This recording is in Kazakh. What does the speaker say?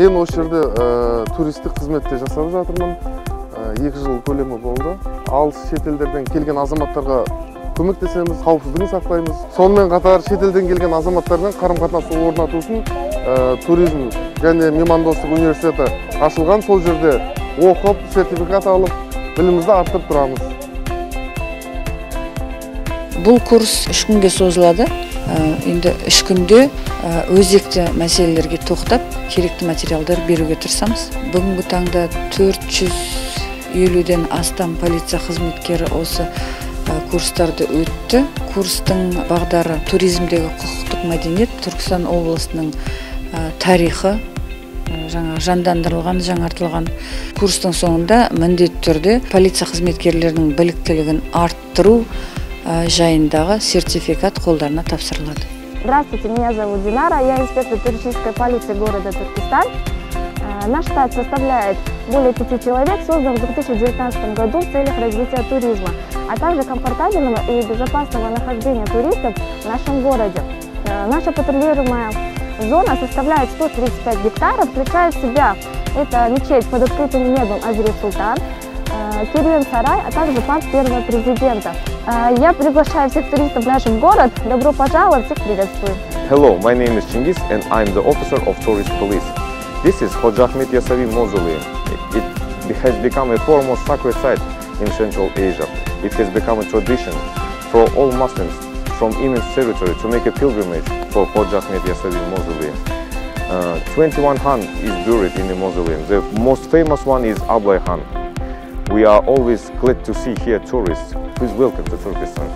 Мен осы жерде туристік қызметте жасап жатырмын. 2 жыл көлемі болды. Алыс шетелдерден келген азаматтарға көмектесеміз, қауіпсіздігін сақтаймыз. Сонымен қатар шетелден келген азаматтармен қарым-қатынас орнату үшін туризм және меймандостық университеті ашылған. Сол жерде оқып, сертификат алып, білімімізді арттырып тұрамыз. Бұл курс 3 күнге созылады. Енді 3 күнде өзекті мәселелерге тоқтап, керекті материалдар беруге тырысамыз. Бүгінгі таңда 450-ден астам полиция қызметкері осы курстарды өтті. Курстың бағдары туризмдегі құқықтық мәдениет, Түркістан облысының тарихы, жандандырылған, жаңартылған. Курстың соңында міндетті түрде полиция қызметкерлерінің біліктілігін арттыру жайындағы сертификат қолдарына тапсырылады. Здравствуйте, меня зовут Динара, я инспектор туристической полиции города Туркестан. Наш штат составляет более 5 человек, создан в 2019 году в целях развития туризма, а также комфортабельного и безопасного нахождения туристов в нашем городе. Наша патрулируемая зона составляет 135 гектаров, включая в себя это мечеть под открытым небом Азирет Султан, Керуен-сарай, а также парк первого президента. Я приглашаю всех туристов в наш город. Добро пожаловать, всех приветствую. Hello, my name is Chingiz and I'm the officer of tourist police. This is Hoja Ahmed Yasavi Mausoleum. It has become a foremost sacred site in Central Asia. It has become a tradition for all Muslims from immense territory to make a pilgrimage for Hoja Ahmed Yasavi Mausoleum. 21 Han is buried in the mausoleum. The most famous one is Ablai Han. We are always glad to see here tourists. Please welcome to Turkestan.